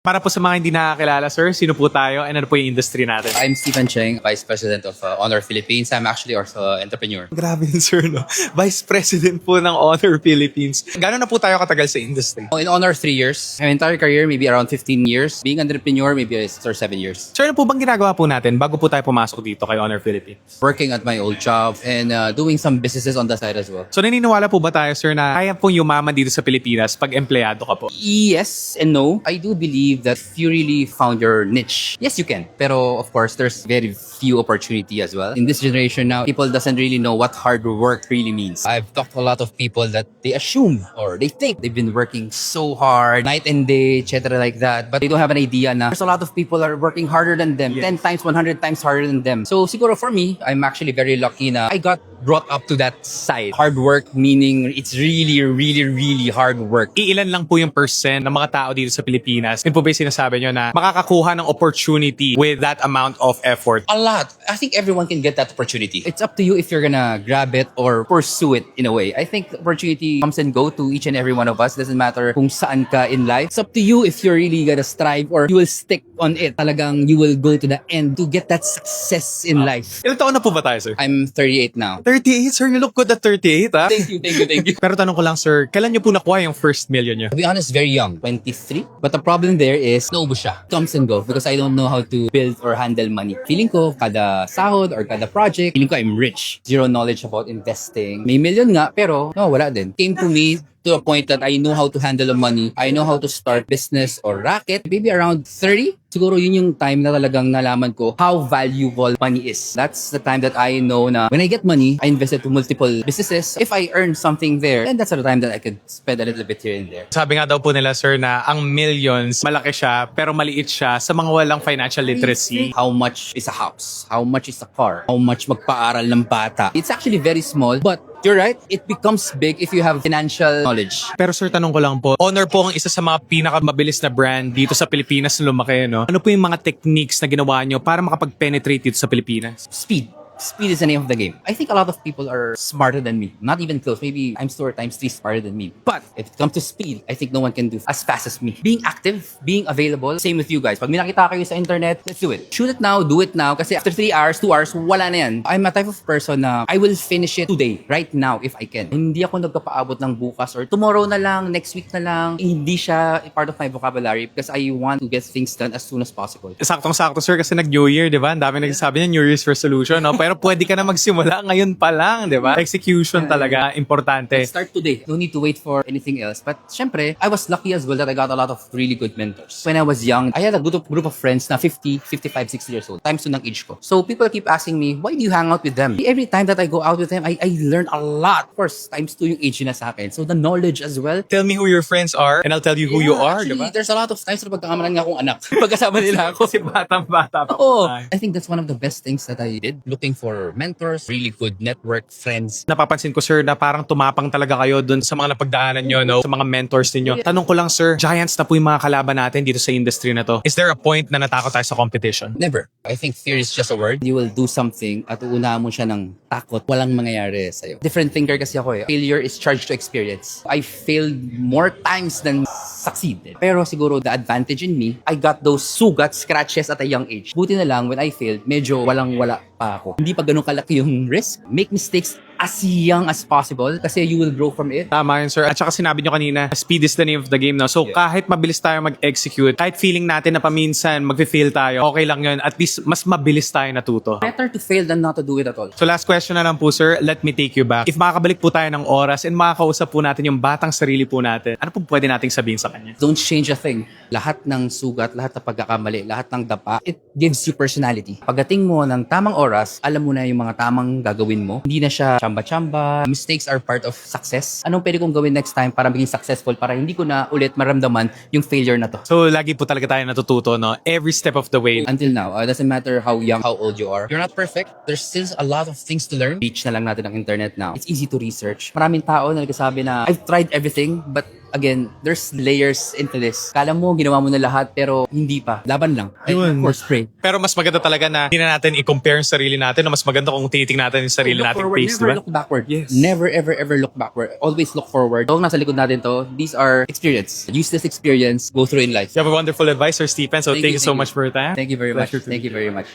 Para po sa mga hindi nakakilala, sir, sino po tayo and ano po yung industry natin? I'm Stephen Cheng, Vice President of Honor Philippines. I'm actually also an entrepreneur. Grabe yun, sir, no? Vice President po ng Honor Philippines. Gano'n na po tayo katagal sa industry? In Honor, 3 years. My entire career, maybe around 15 years. Being an entrepreneur, maybe 6 or 7 years. Sir, ano po bang ginagawa po natin bago po tayo pumasok dito kay Honor Philippines? Working at my old job and doing some businesses on the side as well. So naniniwala po ba tayo, sir, na kaya pong yumaman dito sa Pilipinas pag empleyado ka po? Yes and no. I do believe that if you really found your niche, yes, you can. Pero of course, there's very few opportunity as well. In this generation now, people doesn't really know what hard work really means. I've talked to a lot of people that they assume or they think they've been working so hard, night and day, etc. like that. But they don't have an idea na there's a lot of people are working harder than them, 10 times, 100 times harder than them. So siguro for me, I'm actually very lucky na I got brought up to that side. Hard work meaning it's really, really, really hard work. Iilan lang po yung percent ng mga tao dito sa Pilipinas. Yun po ba yung sinasabi nyo na makakakuha ng opportunity with that amount of effort? A lot. I think everyone can get that opportunity. It's up to you if you're gonna grab it or pursue it in a way. I think the opportunity comes and go to each and every one of us. Doesn't matter kung saan ka in life. It's up to you if you're really gonna strive or you will stick on it. Talagang you will go to the end to get that success in life. Ilang taon na po ba tayo, sir? I'm 38 now. 38, sir. You look good at 38, ha? Thank you, thank you, thank you. Pero tanong ko lang, sir, kailan nyo po nakuha yung first million nyo? To be honest, very young, 23. But the problem there is, naubo siya. Comes and go because I don't know how to build or handle money. Feeling ko, kada sahod or kada project, feeling ko I'm rich. Zero knowledge about investing. May million nga, pero no, wala din. Came to me to a point that I know how to handle the money. I know how to start business or racket. Maybe around 30. Siguro yun yung time na talagang nalaman ko how valuable money is. That's the time that I know na when I get money, I invest it to multiple businesses. If I earn something there, then that's the time that I could spend a little bit here and there. Sabi nga daw po nila, sir, na ang millions, malaki siya, pero maliit siya sa mga walang financial literacy. How much is a house? How much is a car? How much magpaaral ng bata? It's actually very small, but you're right, it becomes big if you have financial knowledge. Pero sir, tanong ko lang po, Honor po ang isa sa mga pinakamabilis na brand dito sa Pilipinas na lumaki, no? Ano po yung mga techniques na ginawa nyo para makapag-penetrate dito sa Pilipinas? Speed. Speed is the name of the game. I think a lot of people are smarter than me. Not even close. Maybe I'm 4 times 3 smarter than me. But if it comes to speed, I think no one can do as fast as me. Being active, being available, same with you guys. Pag may nakita kayo sa internet, let's do it. Shoot it now, do it now. Kasi after 3 hours, 2 hours, wala na yan. I'm a type of person na I will finish it today, right now, if I can. Hindi ako nagpapaabot ng bukas or tomorrow na lang, next week na lang. Hindi siya part of my vocabulary because I want to get things done as soon as possible. Saktong-sakto, sir, kasi nag-New Year, di ba? Ang dami nagsasabi niya New Year's resolution, no? Pero pwede ka na magsimula ngayon pa lang, di ba? Execution talaga, importante. Start today. No need to wait for anything else. But syempre, I was lucky as well that I got a lot of really good mentors. When I was young, I had a group of friends na 50, 55, 60 years old. Times 2 ng age ko. So people keep asking me, why do you hang out with them? Every time that I go out with them, I learn a lot. Of course, times 2 yung age na sa akin. So the knowledge as well. Tell me who your friends are and I'll tell you who you are, di Actually, ba? there's a lot of times na pagkakamalan nga akong anak. Pagkasama nila ako. Kasi batang-bata pa. Oh, I think that's one of the best things that I did. Looking for mentors, really good network, friends. Napapansin ko, sir, na parang tumapang talaga kayo dun sa mga napagdaanan nyo, no? Sa mga mentors ninyo. Tanong ko lang, sir, giants na po yung mga kalaban natin dito sa industry na to. Is there a point na natakot tayo sa competition? Never. I think fear is just a word. You will do something at uunahan mo siya ng takot. Walang mangyayari sa'yo. Different thinker kasi ako eh. Failure is charged to experience. I failed more times than succeeded. Pero siguro the advantage in me, I got those sugat, scratches at a young age. Buti na lang when I failed, medyo walang-wala pa ako. Hindi pa ganun kalaki yung risk. Make mistakes as young as possible kasi you will grow from it. Tama yun, sir. At saka sinabi nyo kanina, speed is the name of the game, no? So, kahit mabilis tayo mag-execute, kahit feeling natin na paminsan mag-fail tayo, okay lang yun. At least, mas mabilis tayo natuto. Better to fail than not to do it at all. So, last question na lang po, sir. Let me take you back. If makakabalik po tayo ng oras and makakausap po natin yung batang sarili po natin, ano po pwede nating sabihin sa kanya? Don't change a thing. Lahat ng sugat, lahat ng pagkakamali, lahat ng dapa, it gives you personality. Pagdating mo ng tamang oras, alam mo na yung mga tamang gagawin mo. Hindi na siya chamba-chamba. Mistakes are part of success. Anong pwede kong gawin next time para maging successful para hindi ko na ulit maramdaman yung failure na to? So, lagi po talaga tayo natututo, no? Every step of the way. Until now, doesn't matter how young, how old you are. You're not perfect. There's still a lot of things to learn. Reach na lang natin ang internet now. It's easy to research. Maraming tao na nagsasabi na, I've tried everything, but again, there's layers into this. Kala mo, ginawa mo na lahat, pero hindi pa. Laban lang. Ay, Yun. of course, pray. Pero mas maganda talaga na hindi na natin i-compare yung sarili natin, na mas maganda kung tinitingnan natin yung sarili Look nating forward. face, Never di ba? look backward. Yes. Never, ever, ever look backward. Always look forward. Kung nasa likod natin to, these are experience. Use this experience, go through in life. You have a wonderful advice, Sir Stephen. So thank you so thank you. much for your time. Thank you very much. Pleasure to Thank meet you very much.